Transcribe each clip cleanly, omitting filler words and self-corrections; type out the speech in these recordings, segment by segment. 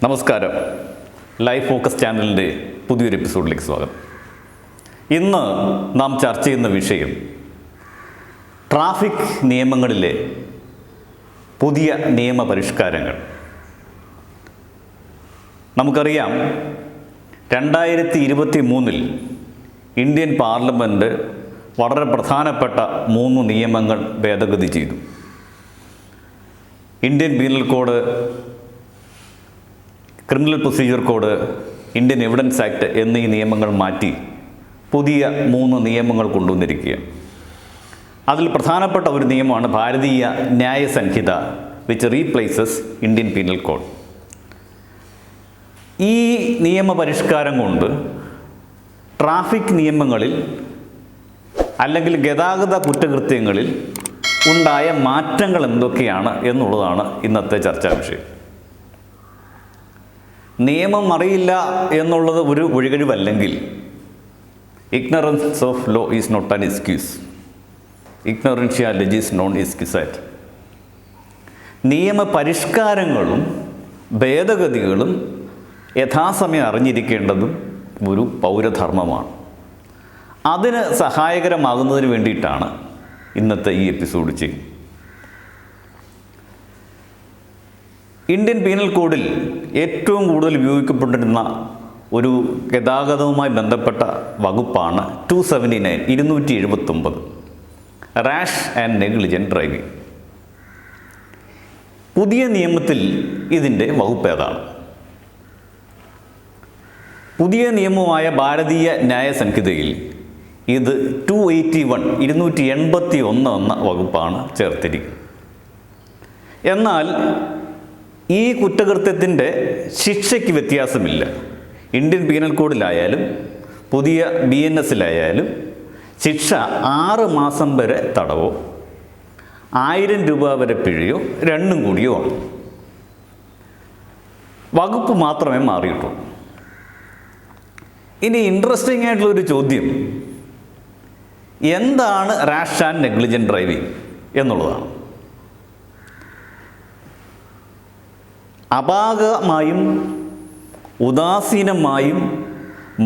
നമസ്കാരം. Life focus ചാനലിൻ്റെ പുതിയൊരു എപ്പിസോഡിലേക്ക് സ്വാഗതം. ഇന്ന് നാം ചർച്ച ചെയ്യുന്ന വിഷയം ട്രാഫിക് നിയമങ്ങളിലെ പുതിയ നിയമപരിഷ്കാരങ്ങൾ. നമുക്കറിയാം, 2023 ഇന്ത്യൻ പാർലമെൻറ്റ് വളരെ പ്രധാനപ്പെട്ട 3 നിയമങ്ങൾ ഭേദഗതി ചെയ്തു. Indian Penal code, criminal procedure code, Indian evidence act എന്നീ നിയമങ്ങൾ മാറ്റി പുതിയ 3 നിയമങ്ങൾ കൊണ്ടുവന്നിരിക്കുകയാണ്. അതിൽ പ്രധാനപ്പെട്ട ഒരു നിയമമാണ് Bharatiya Nyaya Sanhita, which replaces Indian Penal Code. ഈ നിയമപരിഷ്കാരം കൊണ്ട് ട്രാഫിക് നിയമങ്ങളിൽ അല്ലെങ്കിൽ ഗതാഗത കുറ്റകൃത്യങ്ങളിൽ ഉണ്ടായ മാറ്റങ്ങൾ എന്തൊക്കെയാണ് എന്നുള്ളതാണ് ഇന്നത്തെ ചർച്ചാ വിഷയം. നിയമം അറിയില്ല എന്നുള്ളത് ഒരു ഒഴികഴിവല്ലെങ്കിൽ ignorance of law is not an excuse. ഇഗ്നോറൻഷ്യ ലെജിസ് നോൺ എക്സ്ക്യൂസൈറ്റ്. നിയമപരിഷ്കാരങ്ങളും ഭേദഗതികളും യഥാസമയം അറിഞ്ഞിരിക്കേണ്ടതും ഒരു പൗരധർമ്മമാണ്. അതിന് സഹായകരമാകുന്നതിന് വേണ്ടിയിട്ടാണ് ഇന്നത്തെ ഈ എപ്പിസോഡ് ചെയ്യുന്നത്. ഇന്ത്യൻ പീനൽ കോഡിൽ ഏറ്റവും കൂടുതൽ ഉപയോഗിക്കപ്പെട്ടിരുന്ന ഒരു ഗതാഗതവുമായി ബന്ധപ്പെട്ട വകുപ്പാണ് 279 റാഷ് ആൻഡ് നെഗ്ലിജൻറ്റ് ഡ്രൈവിംഗ്. പുതിയ നിയമത്തിൽ ഇതിൻ്റെ വകുപ്പ് ഏതാണ്? പുതിയ നിയമമായ ഭാരതീയ ന്യായ സംഹിതയിൽ ഇത് 281 എന്ന വകുപ്പാണ് ചേർത്തിരിക്കുന്നത്. എന്നാൽ ഈ കുറ്റകൃത്യത്തിൻ്റെ ശിക്ഷയ്ക്ക് വ്യത്യാസമില്ല. ഇന്ത്യൻ പീനൽ കോഡിലായാലും പുതിയ BNS-ലായാലും ശിക്ഷ 6 മാസം വരെ തടവോ 1000 രൂപ വരെ പിഴയോ രണ്ടും കൂടിയോ ആണ്. വകുപ്പ് മാത്രമേ മാറിയിട്ടുള്ളൂ. ഇനി ഇൻട്രസ്റ്റിംഗ് ആയിട്ടുള്ളൊരു ചോദ്യം, എന്താണ് റാഷ് ആൻഡ് നെഗ്ലിജൻറ്റ് ഡ്രൈവിംഗ് എന്നുള്ളതാണ്. അപാകമായും ഉദാസീനമായും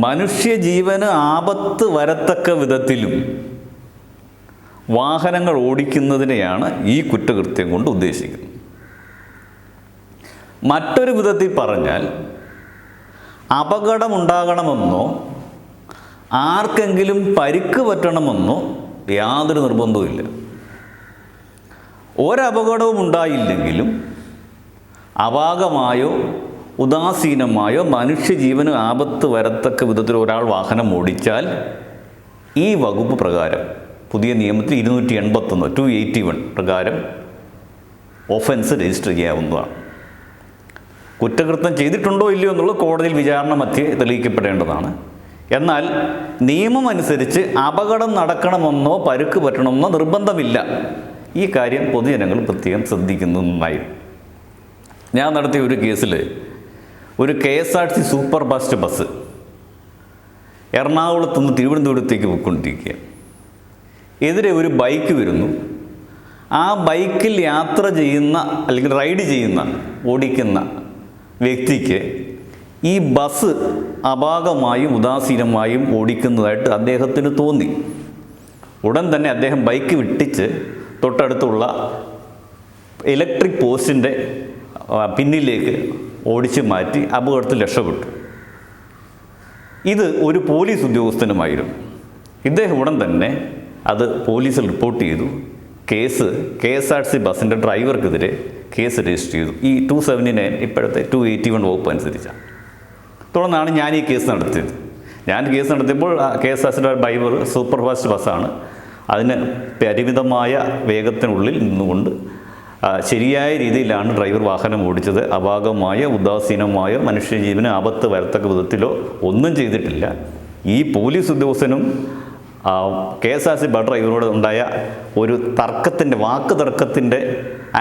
മനുഷ്യജീവന് ആപത്ത് വരത്തക്ക വിധത്തിലും വാഹനങ്ങൾ ഓടിക്കുന്നതിനെയാണ് ഈ കുറ്റകൃത്യം കൊണ്ട് ഉദ്ദേശിക്കുന്നത്. മറ്റൊരു വിധത്തിൽ പറഞ്ഞാൽ, അപകടമുണ്ടാകണമെന്നോ ആർക്കെങ്കിലും പരിക്ക് പറ്റണമെന്നോ യാതൊരു നിർബന്ധവുമില്ല. ഒരപകടവും ഉണ്ടായില്ലെങ്കിലും അപാകമായോ ഉദാസീനമായോ മനുഷ്യജീവന് ആപത്ത് വരത്തക്ക വിധത്തിൽ ഒരാൾ വാഹനം ഓടിച്ചാൽ ഈ വകുപ്പ് പ്രകാരം പുതിയ നിയമത്തിൽ 281 പ്രകാരം ഒഫൻസ് രജിസ്റ്റർ ചെയ്യാവുന്നതാണ്. കുറ്റകൃത്യം ചെയ്തിട്ടുണ്ടോ ഇല്ലയോ എന്നുള്ളത് കോടതിയിൽ വിചാരണ മധ്യേ തെളിയിക്കപ്പെടേണ്ടതാണ്. എന്നാൽ നിയമം അനുസരിച്ച് അപകടം നടക്കണമെന്നോ പരുക്ക് പറ്റണമെന്നോ നിർബന്ധമില്ല. ഈ കാര്യം പൊതുജനങ്ങൾ പ്രത്യേകം ശ്രദ്ധിക്കുന്നതായി. ഞാൻ നടത്തിയ ഒരു കേസിൽ ഒരു KSRTC സൂപ്പർ ഫാസ്റ്റ് ബസ് എറണാകുളത്ത് നിന്ന് തിരുവനന്തപുരത്തേക്ക് പോയിക്കൊണ്ടിരിക്കുക. എതിരെ ഒരു ബൈക്ക് വരുന്നു. ആ ബൈക്കിൽ യാത്ര ചെയ്യുന്ന അല്ലെങ്കിൽ റൈഡ് ചെയ്യുന്ന ഓടിക്കുന്ന വ്യക്തിക്ക് ഈ ബസ് അപാകമായും ഉദാസീനമായും ഓടിക്കുന്നതായിട്ട് അദ്ദേഹത്തിന് തോന്നി. ഉടൻ തന്നെ അദ്ദേഹം ബൈക്ക് വിട്ടിച്ച് തൊട്ടടുത്തുള്ള ഇലക്ട്രിക് പോസ്റ്റിൻ്റെ പിന്നിലേക്ക് ഓടിച്ചു മാറ്റി അപകടത്തിൽ രക്ഷപ്പെട്ടു. ഇത് ഒരു പോലീസ് ഉദ്യോഗസ്ഥനുമായിരുന്നു. ഇദ്ദേഹം ഉടൻ തന്നെ അത് പോലീസിൽ റിപ്പോർട്ട് ചെയ്തു. കേസ് KSRTC ബസ്സിൻ്റെ ഡ്രൈവർക്കെതിരെ കേസ് രജിസ്റ്റർ ചെയ്തു. ഈ 279 ഇപ്പോഴത്തെ 281 വകുപ്പ് അനുസരിച്ചാണ്. തുടർന്നാണ് ഞാൻ ഈ കേസ് നടത്തിയത്. ഞാൻ കേസ് നടത്തിയപ്പോൾ KSRTCയുടെ ഡ്രൈവർ സൂപ്പർ ഫാസ്റ്റ് ബസ്സാണ്. അതിന് പരിമിതമായ വേഗത്തിനുള്ളിൽ നിന്നുകൊണ്ട് ശരിയായ രീതിയിലാണ് ഡ്രൈവർ വാഹനം ഓടിച്ചത്. അപാകമായ ഉദാസീനമായ മനുഷ്യജീവന് ആപത്ത് വരത്തക്ക വിധത്തിലോ ഒന്നും ചെയ്തിട്ടില്ല. ഈ പോലീസ് ഉദ്യോഗസ്ഥനും KSRTC ബസ് ഡ്രൈവറോട് ഉണ്ടായ ഒരു വാക്ക് തർക്കത്തിൻ്റെ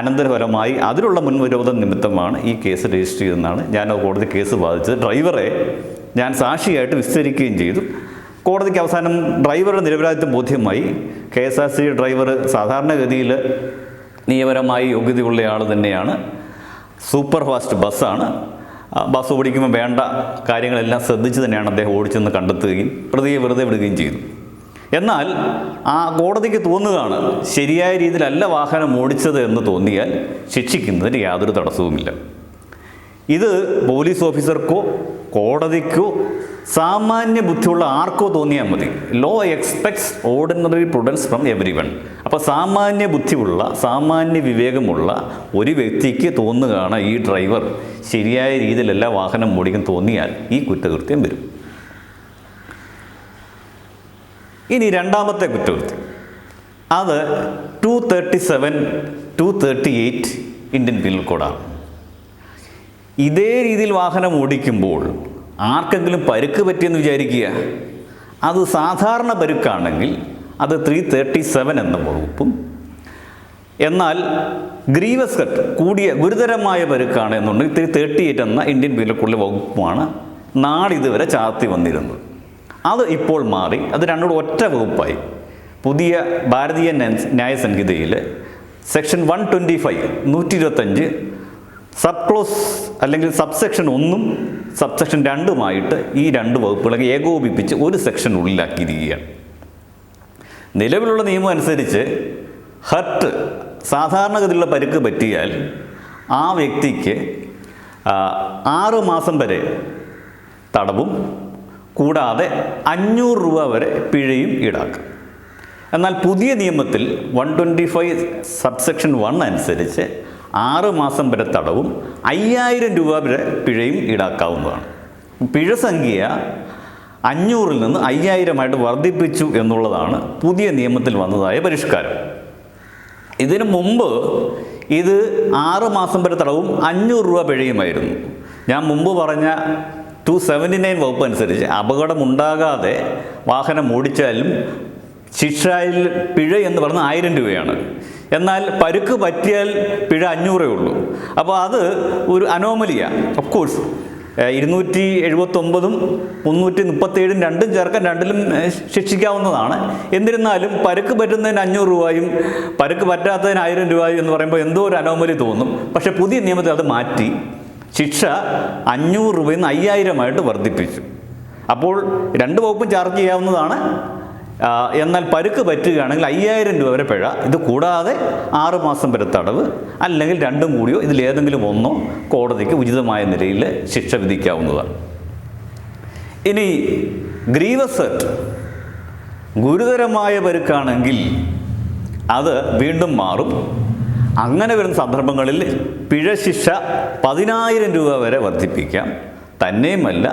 അനന്തരഫലമായി അതിലുള്ള മുൻവിരോധം നിമിത്തമാണ് ഈ കേസ് രജിസ്റ്റർ ചെയ്തതെന്നാണ് ഞാൻ കോടതി കേസ് വാദിച്ചത്. ഡ്രൈവറെ ഞാൻ സാക്ഷിയായിട്ട് വിസ്തരിക്കുകയും ചെയ്തു. കോടതിക്ക് അവസാനം ഡ്രൈവറുടെ നിരപരാധിത്വം ബോധ്യമായി. KSRTC ഡ്രൈവർ സാധാരണഗതിയിൽ നിയമപരമായി യോഗ്യതയുള്ള ആൾ തന്നെയാണ്. സൂപ്പർ ഫാസ്റ്റ് ബസ്സാണ്. ബസ് ഓടിക്കുമ്പോൾ വേണ്ട കാര്യങ്ങളെല്ലാം ശ്രദ്ധിച്ച് തന്നെയാണ് അദ്ദേഹം ഓടിച്ചെന്ന് കണ്ടെത്തുകയും പ്രതിയെ വെറുതെ വിടുകയും ചെയ്തു. എന്നാൽ ആ കോടതിക്ക് തോന്നുകയാണ് ശരിയായ രീതിയിലല്ല വാഹനം ഓടിച്ചത് എന്ന് തോന്നിയാൽ ശിക്ഷിക്കുന്നതിന് യാതൊരു തടസ്സവുമില്ല. ഇത് പോലീസ് ഓഫീസർക്കോ കോടതിക്കോ സാമാന്യ ബുദ്ധിയുള്ള ആർക്കോ തോന്നിയാൽ മതി. Law expects ordinary prudence from everyone. അപ്പോൾ സാമാന്യ ബുദ്ധിയുള്ള സാമാന്യ വിവേകമുള്ള ഒരു വ്യക്തിക്ക് തോന്നുകയാണ് ഈ ഡ്രൈവർ ശരിയായ രീതിയിലല്ല വാഹനം ഓടിക്കാൻ തോന്നിയാൽ ഈ കുറ്റകൃത്യം വരും. ഇനി രണ്ടാമത്തെ കുറ്റകൃത്യം, അത് 237, 238 ഇന്ത്യൻ പീനൽ കോഡാണ്. ഇതേ രീതിയിൽ വാഹനം ഓടിക്കുമ്പോൾ ആർക്കെങ്കിലും പരുക്ക് പറ്റിയെന്ന് വിചാരിക്കുക. അത് സാധാരണ പരുക്കാണെങ്കിൽ അത് 337 എന്ന വകുപ്പും, എന്നാൽ ഗ്രീവസ് ഹർട്ട് കൂടിയ ഗുരുതരമായ പരുക്കാണ് എന്നുണ്ടെങ്കിൽ 338 എന്ന ഇന്ത്യൻ പീനൽ കോഡിലെ വകുപ്പുമാണ് നാളിതുവരെ ചാർത്തി വന്നിരുന്നത്. അത് ഇപ്പോൾ മാറി, അത് രണ്ടും ഒറ്റ വകുപ്പായി. പുതിയ ഭാരതീയ ന്യായ സംഹിതയിൽ സെക്ഷൻ 125 125 സബ് ക്ലോസ് അല്ലെങ്കിൽ സബ്സെക്ഷൻ 1 സബ്സെക്ഷൻ 2 ഈ രണ്ട് വകുപ്പുകളൊക്കെ ഏകോപിപ്പിച്ച് ഒരു സെക്ഷൻ ഉള്ളിലാക്കിയിരിക്കുകയാണ്. നിലവിലുള്ള നിയമം അനുസരിച്ച് ഹർട്ട് സാധാരണഗതിയിലുള്ള പരുക്ക് പറ്റിയാൽ ആ വ്യക്തിക്ക് 6 മാസം വരെ തടവും കൂടാതെ 500 രൂപ വരെ പിഴയും ഈടാക്കും. എന്നാൽ പുതിയ നിയമത്തിൽ 125 സബ്സെക്ഷൻ 1 അനുസരിച്ച് 6 മാസം വരെ തടവും 5000 രൂപ വരെ പിഴയും ഈടാക്കാവുന്നതാണ്. പിഴ സംഖ്യ 500-ൽ നിന്ന് 5000 വർദ്ധിപ്പിച്ചു എന്നുള്ളതാണ് പുതിയ നിയമത്തിൽ വന്നതായ പരിഷ്കാരം. ഇതിനു മുമ്പ് ഇത് 6 മാസം വരെ തടവും 500 രൂപ പിഴയുമായിരുന്നു. ഞാൻ മുമ്പ് പറഞ്ഞ 279 വകുപ്പ് അനുസരിച്ച് അപകടമുണ്ടാകാതെ വാഹനം ഓടിച്ചാലും ശിക്ഷയിൽ പിഴ എന്ന് പറഞ്ഞാൽ 1000 രൂപയാണ്. എന്നാൽ പരുക്ക് പറ്റിയാൽ പിഴ 500 ഉള്ളൂ. അപ്പോൾ അത് ഒരു അനോമലിയാണ്. ഓഫ് കോഴ്സ് 279-ഉം 337-ഉം രണ്ടും ചേർക്കാൻ രണ്ടിലും ശിക്ഷിക്കാവുന്നതാണ്. എന്നിരുന്നാലും പരുക്ക് പറ്റുന്നതിന് 500 രൂപയും പരുക്ക് പറ്റാത്തതിന് 1000 രൂപയും എന്ന് പറയുമ്പോൾ എന്തോ ഒരു അനോമലി തോന്നും. പക്ഷേ പുതിയ നിയമത്തിൽ അത് മാറ്റി ശിക്ഷ 500 രൂപയിൽ നിന്ന് 5000 വർദ്ധിപ്പിച്ചു. അപ്പോൾ രണ്ട് വകുപ്പും ചാർജ് ചെയ്യാവുന്നതാണ്. എന്നാൽ പരുക്ക് പറ്റുകയാണെങ്കിൽ 5000 രൂപ വരെ പിഴ. ഇത് കൂടാതെ 6 മാസം വരെ തടവ്, അല്ലെങ്കിൽ രണ്ടും കൂടിയോ ഇതിലേതെങ്കിലും ഒന്നോ കോടതിക്ക് ഉചിതമായ നിലയിൽ ശിക്ഷ വിധിക്കാവുന്നതാണ്. ഇനി ഗ്രീവസ് ഹർട്ട് ഗുരുതരമായ പരുക്കാണെങ്കിൽ അത് വീണ്ടും മാറും. അങ്ങനെ വരുന്ന സന്ദർഭങ്ങളിൽ പിഴ ശിക്ഷ 10000 രൂപ വരെ വർദ്ധിപ്പിക്കാം. തന്നെയുമല്ല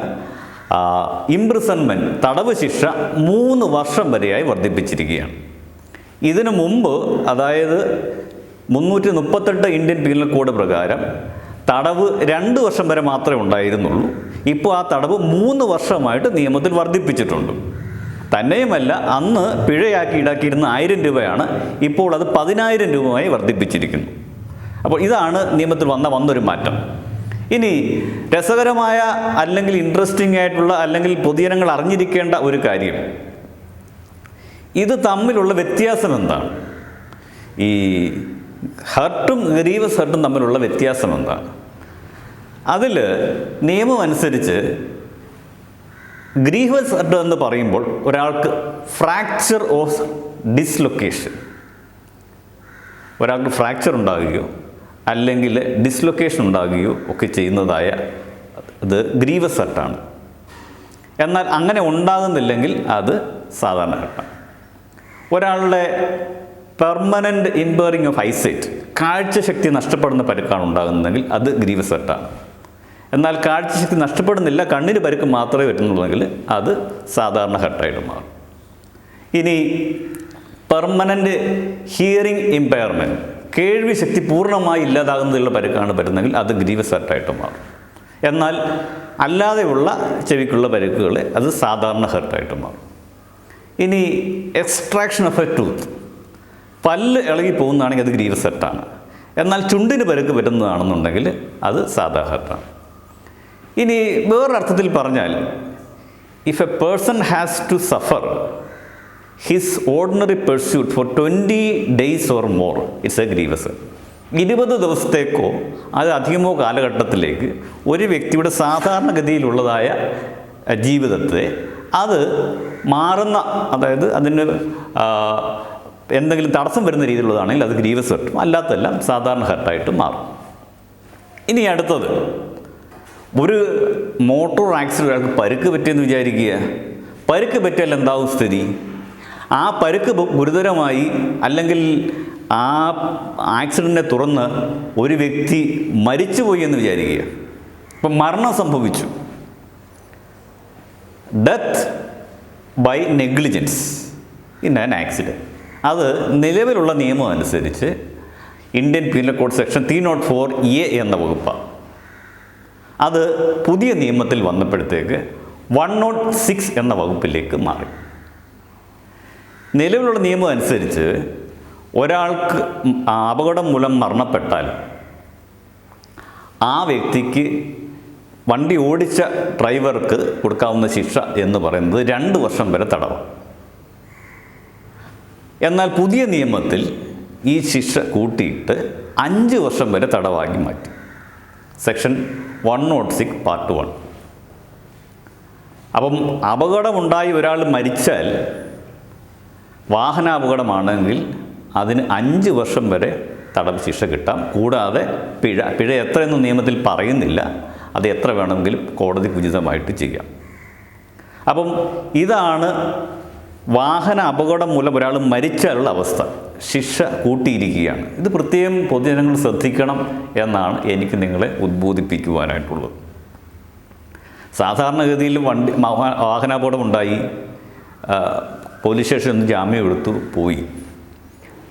ഇംപ്രിസൺമെൻറ്റ് തടവ് ശിക്ഷ 3 വർഷം വരെയായി വർദ്ധിപ്പിച്ചിരിക്കുകയാണ്. ഇതിനു മുമ്പ്, അതായത് 338 ഇന്ത്യൻ പീനൽ കോഡ് പ്രകാരം തടവ് 2 വർഷം വരെ മാത്രമേ ഉണ്ടായിരുന്നുള്ളൂ. ഇപ്പോൾ ആ തടവ് 3 വർഷമായിട്ട് നിയമത്തിൽ വർദ്ധിപ്പിച്ചിട്ടുണ്ട്. തന്നെയുമല്ല അന്ന് പിഴയാക്കി ഈടാക്കിയിരുന്ന 1000 രൂപയാണ് ഇപ്പോൾ അത് 10000 രൂപയായി വർദ്ധിപ്പിച്ചിരിക്കുന്നു. അപ്പോൾ ഇതാണ് നിയമത്തിൽ വന്നൊരു മാറ്റം. ഇനി രസകരമായ അല്ലെങ്കിൽ ഇൻട്രസ്റ്റിംഗ് ആയിട്ടുള്ള അല്ലെങ്കിൽ പൊതുജനങ്ങൾ അറിഞ്ഞിരിക്കേണ്ട ഒരു കാര്യം, ഇത് തമ്മിലുള്ള വ്യത്യാസം എന്താണ്? ഈ ഹർട്ടും ഗ്രീവസ് ഹർട്ടും തമ്മിലുള്ള വ്യത്യാസം എന്താണ്? അതിൽ നിയമം അനുസരിച്ച് ഗ്രീവസ് ഹർട്ട് എന്ന് പറയുമ്പോൾ ഒരാൾക്ക് ഫ്രാക്ചർ ഓഫ് ഡിസ്ലൊക്കേഷൻ, ഒരാൾക്ക് ഫ്രാക്ചർ ഉണ്ടാകുകയോ അല്ലെങ്കിൽ ഡിസ്ലൊക്കേഷൻ ഉണ്ടാകുകയോ ഒക്കെ ചെയ്യുന്നതായ ഇത് ഗ്രീവസ് ഹർട്ടാണ്. എന്നാൽ അങ്ങനെ ഉണ്ടാകുന്നില്ലെങ്കിൽ അത് സാധാരണ ഹർട്ടാണ്. ഒരാളുടെ പെർമനൻ്റ് ഇമ്പയറിംഗ് ഓഫ് ഐസൈറ്റ്, കാഴ്ചശക്തി നഷ്ടപ്പെടുന്ന പരുക്കാണ് ഉണ്ടാകുന്നതെങ്കിൽ അത് ഗ്രീവസ് ഹർട്ടാണ്. എന്നാൽ കാഴ്ചശക്തി നഷ്ടപ്പെടുന്നില്ല, കണ്ണിന് പരുക്ക് മാത്രമേ വരുന്നുള്ളെങ്കിൽ അത് സാധാരണ ഹർട്ടായിട്ട് മാറും. ഇനി പെർമനൻ്റ് ഹിയറിംഗ് ഇമ്പയർമെൻറ്റ്, കേൾവി ശക്തി പൂർണ്ണമായി ഇല്ലാതാകുന്നതിലുള്ള പരുക്കാണ് വരുന്നതെങ്കിൽ അത് ഗ്രീവസ് ഹർട്ടായിട്ട് മാറും. എന്നാൽ അല്ലാതെയുള്ള ചെവിക്കുള്ള പരുക്കുകൾ അത് സാധാരണ ഹർട്ടായിട്ട് മാറും. ഇനി എക്സ്ട്രാക്ഷൻ ഓഫ് എ ടൂത്ത്, പല്ല് ഇളകി പോകുന്നതാണെങ്കിൽ അത് ഗ്രീവസ് ഹർട്ടാണ്. എന്നാൽ ചുണ്ടിന് പരുക്ക് പറ്റുന്നതാണെന്നുണ്ടെങ്കിൽ അത് സാധാ ഹർട്ടാണ്. ഇനി വേറൊരർത്ഥത്തിൽ പറഞ്ഞാൽ, if a person has to suffer his ordinary pursuit for 20 days or more, it's a grievous hurt. 20 ദിവസത്തേക്കോ അത് അധികമോ കാലഘട്ടത്തിലേക്ക് ഒരു വ്യക്തിയുടെ സാധാരണഗതിയിലുള്ളതായ ജീവിതത്തെ അത് മാറുന്ന, അതായത് അതിന് എന്തെങ്കിലും തടസ്സം വരുന്ന രീതിയിലുള്ളതാണെങ്കിൽ അത് ഗ്രീവസ് ഹർട്ടും, അല്ലാത്തതെല്ലാം സാധാരണ ഹർട്ടായിട്ട് മാറും. ഇനി അടുത്തത്, ഒരു മോട്ടോർ ആക്സിഡൻറ്റ് ഒരാൾക്ക് പരുക്ക് പറ്റിയെന്ന് വിചാരിക്കുക. പരുക്ക് പറ്റിയാൽ എന്താവും സ്ഥിതി? ആ പരുക്ക് ഗുരുതരമായി അല്ലെങ്കിൽ ആ ആക്സിഡൻറ്റിനെ തുടർന്ന് ഒരു വ്യക്തി മരിച്ചുപോയി എന്ന് വിചാരിക്കുക. ഇപ്പം മരണം സംഭവിച്ചു, death by negligence in an accident. അത് നിലവിലുള്ള നിയമം അനുസരിച്ച് Indian Penal code section 304A എന്ന വകുപ്പാണ്. അത് പുതിയ നിയമത്തിൽ വന്നപ്പോഴത്തേക്ക് 106 എന്ന വകുപ്പിലേക്ക് മാറി. നിലവിലുള്ള നിയമം അനുസരിച്ച് ഒരാൾക്ക് അപകടം മൂലം മരണപ്പെട്ടാൽ ആ വ്യക്തിക്ക് വണ്ടി ഓടിച്ച ഡ്രൈവർക്ക് കൊടുക്കാവുന്ന ശിക്ഷ എന്ന് പറയുന്നത് 2 വർഷം വരെ തടവ്. എന്നാൽ പുതിയ നിയമത്തിൽ ഈ ശിക്ഷ കൂട്ടിയിട്ട് 5 വർഷം വരെ തടവാക്കി മാറ്റി. Section 106 part 1. അപ്പം അപകടമുണ്ടായി ഒരാൾ മരിച്ചാൽ, വാഹനാപകടമാണെങ്കിൽ അതിന് 5 വർഷം വരെ തടവ് ശിക്ഷ കിട്ടാം. കൂടാതെ പിഴ എത്രയെന്ന് നിയമത്തിൽ പറയുന്നില്ല, അത് എത്ര വേണമെങ്കിലും കോടതിക്ക് ഉചിതമായിട്ട് ചെയ്യാം. അപ്പം ഇതാണ് വാഹന അപകടം മൂലം ഒരാൾ മരിച്ചാലുള്ള അവസ്ഥ. ശിക്ഷ കൂട്ടിയിരിക്കുകയാണ്. ഇത് പ്രത്യേകം പൊതുജനങ്ങൾ ശ്രദ്ധിക്കണം എന്നാണ് എനിക്ക് നിങ്ങളെ ഉദ്ബോധിപ്പിക്കുവാനായിട്ടുള്ളത്. സാധാരണഗതിയിൽ വാഹനാപകടം ഉണ്ടായി, പോലീസ് സ്റ്റേഷനിൽ നിന്ന് ജാമ്യം എടുത്തു പോയി,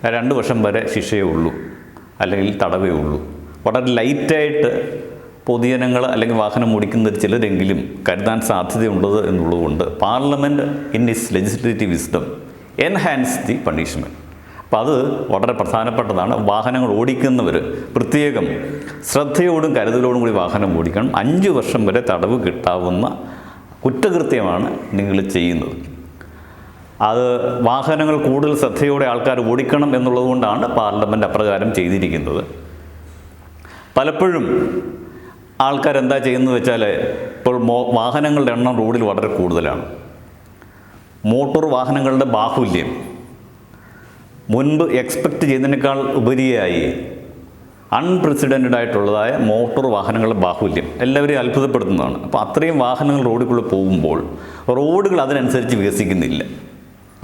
2 വർഷം വരെ ശിക്ഷയേ ഉള്ളൂ, അല്ലെങ്കിൽ തടവേ ഉള്ളൂ. വളരെ ലൈറ്റായിട്ട് പൊതുജനങ്ങൾ അല്ലെങ്കിൽ വാഹനം ഓടിക്കുന്ന ചിലരെങ്കിലും കരുതാൻ സാധ്യതയുള്ളത് എന്നുള്ളതുകൊണ്ട് parliament in its legislative wisdom enhance the punishment. അപ്പോൾ അത് വളരെ പ്രധാനപ്പെട്ടതാണ്. വാഹനങ്ങൾ ഓടിക്കുന്നവർ പ്രത്യേകം ശ്രദ്ധയോടും കരുതലോടും കൂടി വാഹനം ഓടിക്കണം. 5 വർഷം വരെ തടവ് കിട്ടാവുന്ന കുറ്റകൃത്യമാണ് നിങ്ങൾ ചെയ്യുന്നത്. അത് വാഹനങ്ങൾ കൂടുതൽ ശ്രദ്ധയോടെ ആൾക്കാർ ഓടിക്കണം എന്നുള്ളത് കൊണ്ടാണ് പാർലമെൻറ്റ് അപ്രകാരം ചെയ്തിരിക്കുന്നത്. പലപ്പോഴും ആൾക്കാരെന്താ ചെയ്യുന്നത് വെച്ചാൽ, ഇപ്പോൾ വാഹനങ്ങളുടെ എണ്ണം റോഡിൽ വളരെ കൂടുതലാണ്. മോട്ടോർ വാഹനങ്ങളുടെ ബാഹുല്യം മുൻപ് എക്സ്പെക്റ്റ് ചെയ്തതിനേക്കാൾ ഉപരിയായി അൺപ്രസിഡൻറ്റഡ് ആയിട്ടുള്ളതായ മോട്ടോർ വാഹനങ്ങളുടെ ബാഹുല്യം എല്ലാവരെയും അത്ഭുതപ്പെടുത്തുന്നതാണ്. അപ്പോൾ അത്രയും വാഹനങ്ങൾ റോഡിൽ പോകുമ്പോൾ റോഡുകൾ അതിനനുസരിച്ച് വികസിക്കുന്നില്ല.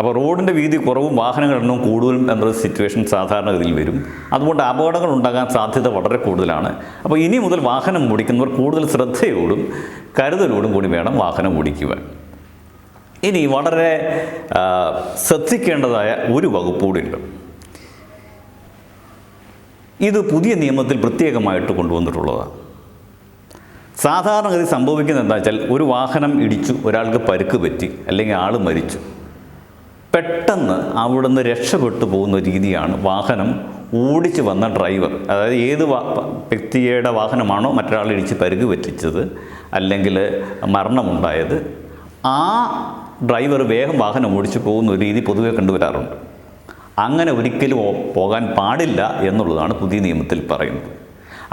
അപ്പോൾ റോഡിൻ്റെ വീതി കുറവും വാഹനങ്ങളുടെ എണ്ണവും കൂടുതലും എന്നൊരു സിറ്റുവേഷൻ സാധാരണഗതിയിൽ വരും. അതുകൊണ്ട് അപകടങ്ങൾ ഉണ്ടാകാൻ സാധ്യത വളരെ കൂടുതലാണ്. അപ്പോൾ ഇനി മുതൽ വാഹനം ഓടിക്കുന്നവർ കൂടുതൽ ശ്രദ്ധയോടും കരുതലോടും കൂടി വേണം വാഹനം ഓടിക്കുവാൻ. ഇനി വളരെ ശ്രദ്ധിക്കേണ്ടതായ ഒരു വകുപ്പ് കൂടിയുണ്ട്. ഇത് പുതിയ നിയമത്തിൽ പ്രത്യേകമായിട്ട് കൊണ്ടുവന്നിട്ടുള്ളതാണ്. സാധാരണഗതി സംഭവിക്കുന്നത് എന്താ വെച്ചാൽ, ഒരു വാഹനം ഇടിച്ചു, ഒരാൾക്ക് പരുക്ക് പറ്റി, അല്ലെങ്കിൽ ആൾ മരിച്ചു. പെട്ടെന്ന് അവിടുന്ന് രക്ഷപ്പെട്ടു പോകുന്ന രീതിയാണ് വാഹനം ഓടിച്ച് വന്ന ഡ്രൈവർ, അതായത് ഏത് വ്യക്തിയുടെ വാഹനമാണോ മറ്റൊരാൾ ഇടിച്ച് പരുക്ക് പറ്റിച്ചത് അല്ലെങ്കിൽ മരണമുണ്ടായത്, ആ ഡ്രൈവർ വേഗം വാഹനം ഓടിച്ച് പോകുന്ന ഒരു രീതി പൊതുവെ കണ്ടുവരാറുണ്ട്. അങ്ങനെ ഒരിക്കലും പോകാൻ പാടില്ല എന്നുള്ളതാണ് പുതിയ നിയമത്തിൽ പറയുന്നത്.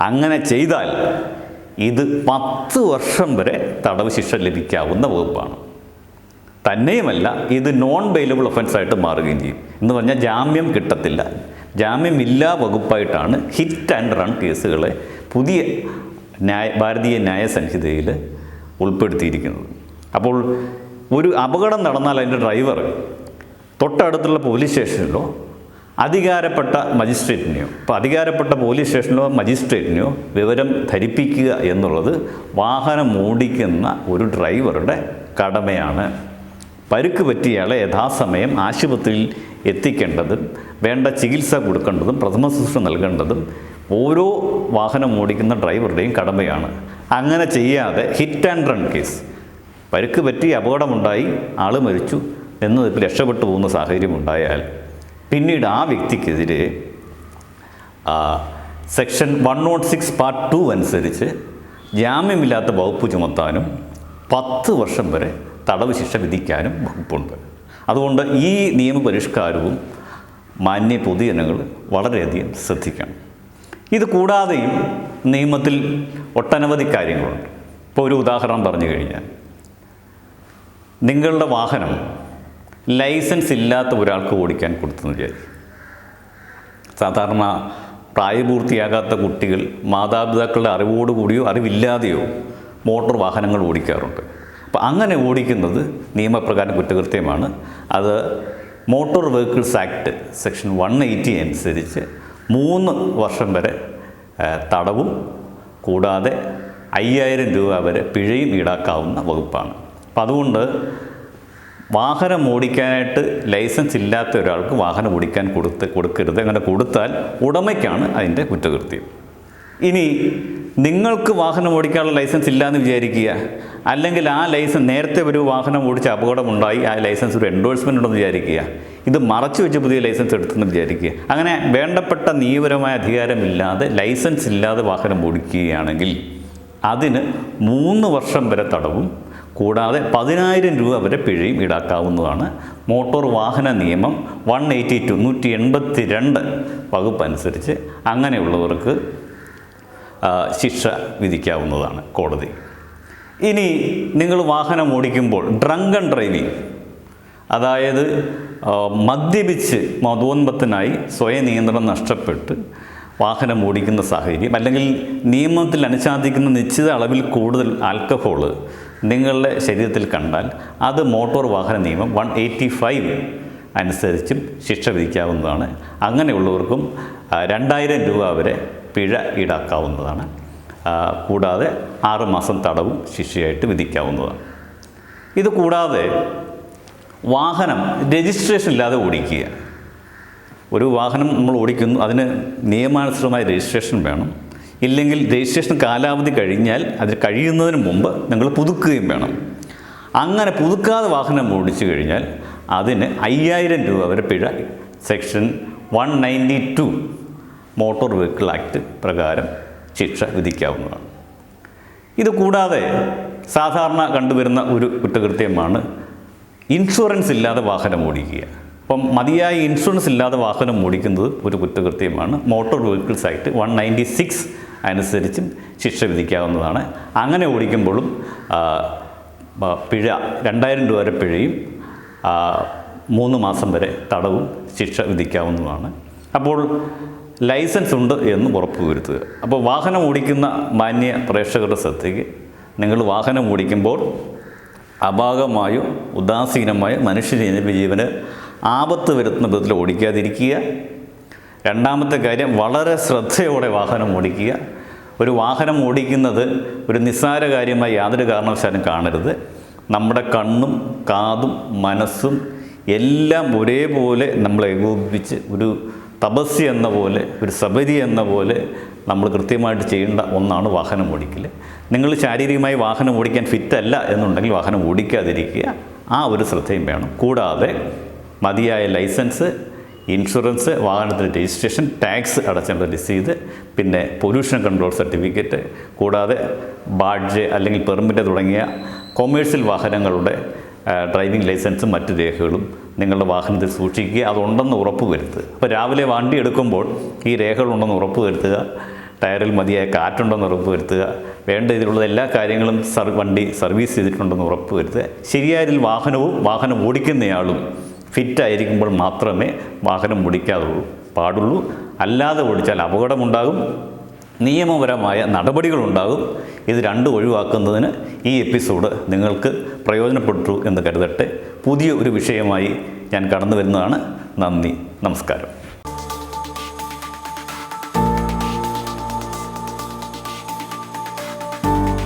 അങ്ങനെ ചെയ്താൽ ഇത് 10 വർഷം വരെ തടവ് ശിക്ഷ ലഭിക്കാവുന്ന വകുപ്പാണ്. തന്നെയുമല്ല, ഇത് നോൺ ബെയിലബിൾ ഒഫൻസായിട്ട് മാറുകയും ചെയ്യും. എന്ന് പറഞ്ഞാൽ ജാമ്യം കിട്ടത്തില്ല. ജാമ്യമില്ലാ വകുപ്പായിട്ടാണ് ഹിറ്റ് ആൻഡ് റൺ കേസുകളെ പുതിയ ഭാരതീയ ന്യായ സംഹിതയിൽ ഉൾപ്പെടുത്തിയിരിക്കുന്നത്. അപ്പോൾ ഒരു അപകടം നടന്നാൽ അതിൻ്റെ ഡ്രൈവർ തൊട്ടടുത്തുള്ള പോലീസ് സ്റ്റേഷനിലോ അധികാരപ്പെട്ട മജിസ്ട്രേറ്റിനെയോ, ഇപ്പോൾ അധികാരപ്പെട്ട പോലീസ് സ്റ്റേഷനിലോ മജിസ്ട്രേറ്റിനെയോ വിവരം ധരിപ്പിക്കുക എന്നുള്ളത് വാഹനം ഓടിക്കുന്ന ഒരു ഡ്രൈവറുടെ കടമയാണ്. പരുക്ക് പറ്റിയയാളെ യഥാസമയം ആശുപത്രിയിൽ എത്തിക്കേണ്ടതും വേണ്ട ചികിത്സ കൊടുക്കേണ്ടതും പ്രഥമ ശുശ്രൂഷ നൽകേണ്ടതും ഓരോ വാഹനം ഓടിക്കുന്ന ഡ്രൈവറുടെയും കടമയാണ്. അങ്ങനെ ചെയ്യാതെ ഹിറ്റ് ആൻഡ് റൺ കേസ്, പരുക്ക് പറ്റി അപകടമുണ്ടായി ആൾ മരിച്ചു എന്നതിൽ രക്ഷപ്പെട്ടു പോകുന്ന സാഹചര്യം ഉണ്ടായാൽ പിന്നീട് ആ വ്യക്തിക്കെതിരെ സെക്ഷൻ 106 പാർട്ട് 2 അനുസരിച്ച് ജാമ്യമില്ലാത്ത വകുപ്പ് ചുമത്താനും 10 വർഷം വരെ തടവ് ശിക്ഷ വിധിക്കാനും വകുപ്പുണ്ട്. അതുകൊണ്ട് ഈ നിയമപരിഷ്കാരവും മാന്യ പൊതുജനങ്ങൾ വളരെയധികം ശ്രദ്ധിക്കണം. ഇത് കൂടാതെയും നിയമത്തിൽ ഒട്ടനവധി കാര്യങ്ങളുണ്ട്. ഇപ്പോൾ ഒരു ഉദാഹരണം പറഞ്ഞു കഴിഞ്ഞാൽ, നിങ്ങളുടെ വാഹനം ലൈസൻസ് ഇല്ലാത്ത ഒരാൾക്ക് ഓടിക്കാൻ കൊടുത്തെന്ന് വിചാരിക്കും. സാധാരണ പ്രായപൂർത്തിയാകാത്ത കുട്ടികൾ മാതാപിതാക്കളുടെ അറിവോടുകൂടിയോ അറിവില്ലാതെയോ മോട്ടോർ വാഹനങ്ങൾ ഓടിക്കാറുണ്ട്. അപ്പോൾ അങ്ങനെ ഓടിക്കുന്നത് നിയമപ്രകാരം കുറ്റകൃത്യമാണ്. അത് മോട്ടോർ വെഹിക്കിൾസ് ആക്ട് സെക്ഷൻ 180 അനുസരിച്ച് 3 വർഷം വരെ തടവും കൂടാതെ 5000 രൂപ വരെ പിഴയും ഈടാക്കാവുന്ന വകുപ്പാണ്. അപ്പം അതുകൊണ്ട് വാഹനം ഓടിക്കാനായിട്ട് ലൈസൻസ് ഇല്ലാത്ത ഒരാൾക്ക് വാഹനം ഓടിക്കാൻ കൊടുക്കരുത്. അങ്ങനെ കൊടുത്താൽ ഉടമയ്ക്കാണ് അതിൻ്റെ കുറ്റകൃത്യം. ഇനി നിങ്ങൾക്ക് വാഹനം ഓടിക്കാനുള്ള ലൈസൻസ് ഇല്ലയെന്ന് വിചാരിക്കുക, അല്ലെങ്കിൽ ആ ലൈസൻസ് നേരത്തെ ഒരു വാഹനം ഓടിച്ച് അപകടമുണ്ടായി, ആ ലൈസൻസ് ഒരു എൻഡോഴ്സ്മെൻ്റ് ഉണ്ടെന്ന് വിചാരിക്കുക, ഇത് മറച്ചു വെച്ച് പുതിയ ലൈസൻസ് എടുത്തെന്ന് വിചാരിക്കുക. അങ്ങനെ വേണ്ടപ്പെട്ട നിയമപരമായ അധികാരമില്ലാതെ ലൈസൻസ് ഇല്ലാതെ വാഹനം ഓടിക്കുകയാണെങ്കിൽ അതിന് 3 വർഷം വരെ തടവും കൂടാതെ 10000 രൂപ വരെ പിഴയും ഈടാക്കാവുന്നതാണ്. മോട്ടോർ വാഹന നിയമം 182 വകുപ്പ് അനുസരിച്ച് അങ്ങനെയുള്ളവർക്ക് ശിക്ഷ വിധിക്കാവുന്നതാണ് കോടതി. ഇനി നിങ്ങൾ വാഹനം ഓടിക്കുമ്പോൾ ഡ്രങ്കൺ ഡ്രൈവിംഗ്, അതായത് മദ്യപിച്ച് മതോന്മത്തനായി സ്വയം നിയന്ത്രണം നഷ്ടപ്പെട്ട് വാഹനം ഓടിക്കുന്ന സാഹചര്യം, അല്ലെങ്കിൽ നിയമത്തിൽ അനുശാസിക്കുന്ന നിശ്ചിത അളവിൽ കൂടുതൽ ആൽക്കഹോൾ നിങ്ങളുടെ ശരീരത്തിൽ കണ്ടാൽ അത് മോട്ടോർ വാഹന നിയമം 185 അനുസരിച്ചും ശിക്ഷ വിധിക്കാവുന്നതാണ്. അങ്ങനെയുള്ളവർക്കും 2000 രൂപ വരെ പിഴ ഈടാക്കാവുന്നതാണ്. കൂടാതെ 6 മാസം തടവും ശിക്ഷയായിട്ട് വിധിക്കാവുന്നതാണ്. ഇത് കൂടാതെ വാഹനം രജിസ്ട്രേഷൻ ഇല്ലാതെ ഓടിക്കുക. ഒരു വാഹനം നമ്മൾ ഓടിക്കുന്നു, അതിന് നിയമാനുസൃതമായ രജിസ്ട്രേഷൻ വേണം. ഇല്ലെങ്കിൽ രജിസ്ട്രേഷൻ കാലാവധി കഴിഞ്ഞാൽ അത് കഴിയുന്നതിന് മുമ്പ് നിങ്ങൾ പുതുക്കുകയും വേണം. അങ്ങനെ പുതുക്കാതെ വാഹനം ഓടിച്ചു കഴിഞ്ഞാൽ അതിന് 5000 രൂപ വരെ പിഴ സെക്ഷൻ 192 മോട്ടോർ വെഹിക്കിൾ ആക്ട് പ്രകാരം ശിക്ഷ വിധിക്കാവുന്നതാണ്. ഇത് കൂടാതെ സാധാരണ കണ്ടുവരുന്ന ഒരു കുറ്റകൃത്യമാണ് ഇൻഷുറൻസ് ഇല്ലാതെ വാഹനം ഓടിക്കുക. അപ്പം മതിയായ ഇൻഷുറൻസ് ഇല്ലാതെ വാഹനം ഓടിക്കുന്നത് ഒരു കുറ്റകൃത്യമാണ്. മോട്ടോർ വെഹിക്കിൾസ് ആക്ട് 196 അനുസരിച്ചും ശിക്ഷ വിധിക്കാവുന്നതാണ്. അങ്ങനെ ഓടിക്കുമ്പോഴും പിഴ 2000 രൂപ വരെ പിഴയും 3 മാസം വരെ തടവും ശിക്ഷ വിധിക്കാവുന്നതാണ്. അപ്പോൾ ലൈസൻസ് ഉണ്ട് എന്ന് ഉറപ്പുവരുത്തുക. അപ്പോൾ വാഹനം ഓടിക്കുന്ന മാന്യ പ്രേക്ഷകരുടെ ശ്രദ്ധയ്ക്ക്, നിങ്ങൾ വാഹനം ഓടിക്കുമ്പോൾ അപാകമായോ ഉദാസീനമായോ മനുഷ്യജീവന് ആപത്ത് വരുത്തുന്ന വിധത്തിൽ ഓടിക്കാതിരിക്കുക. രണ്ടാമത്തെ കാര്യം, വളരെ ശ്രദ്ധയോടെ വാഹനം ഓടിക്കുക. ഒരു വാഹനം ഓടിക്കുന്നത് ഒരു നിസ്സാര കാര്യമായി യാതൊരു കാരണവശാലും കാണരുത്. നമ്മുടെ കണ്ണും കാതും മനസ്സും എല്ലാം ഒരേപോലെ നമ്മൾ ഏകോപിപ്പിച്ച് ഒരു തപസ്യ എന്ന പോലെ, ഒരു സബരി എന്ന പോലെ നമ്മൾ കൃത്യമായിട്ട് ചെയ്യേണ്ട ഒന്നാണ് വാഹനം ഓടിക്കൽ. നിങ്ങൾ ശാരീരികമായി വാഹനം ഓടിക്കാൻ ഫിറ്റല്ല എന്നുണ്ടെങ്കിൽ വാഹനം ഓടിക്കാതിരിക്കുക. ആ ഒരു ശ്രദ്ധയും വേണം. കൂടാതെ മതിയായ ലൈസൻസ്, ഇൻഷുറൻസ്, വാഹനത്തിൻ്റെ രജിസ്ട്രേഷൻ, ടാക്സ് അടച്ചേണ്ട രസീത്, പിന്നെ പൊല്യൂഷൻ കൺട്രോൾ സർട്ടിഫിക്കറ്റ്, കൂടാതെ ബാഡ്ജ് അല്ലെങ്കിൽ പെർമിറ്റ് തുടങ്ങിയ കൊമേഴ്സ്യൽ വാഹനങ്ങളുടെ ഡ്രൈവിംഗ് ലൈസൻസും മറ്റ് രേഖകളും നിങ്ങളുടെ വാഹനത്തിൽ സൂക്ഷിക്കുക. അതുണ്ടെന്ന് ഉറപ്പ് വരുത്തുക. അപ്പോൾ രാവിലെ വണ്ടി എടുക്കുമ്പോൾ ഈ രേഖകളുണ്ടെന്ന് ഉറപ്പ് വരുത്തുക. ടയറിൽ മതിയായ കാറ്റുണ്ടെന്ന് ഉറപ്പ് വരുത്തുക. വേണ്ട ഇതിലുള്ള എല്ലാ കാര്യങ്ങളും വണ്ടി സർവീസ് ചെയ്തിട്ടുണ്ടെന്ന് ഉറപ്പ് വരുത്തുക. ശരിയായ വാഹനം ഓടിക്കുന്നയാളും ഫിറ്റായിരിക്കുമ്പോൾ മാത്രമേ വാഹനം ഓടിക്കാതുള്ളൂ പാടുള്ളൂ. അല്ലാതെ ഓടിച്ചാൽ അപകടമുണ്ടാകും, നിയമപരമായ നടപടികളുണ്ടാകും. ഇത് രണ്ടും ഒഴിവാക്കുന്നതിന് ഈ എപ്പിസോഡ് നിങ്ങൾക്ക് പ്രയോജനപ്പെട്ടു എന്ന് കരുതട്ടെ. പുതിയ ഒരു വിഷയമായി ഞാൻ കടന്നു വരുന്നതാണ്. നന്ദി, നമസ്കാരം.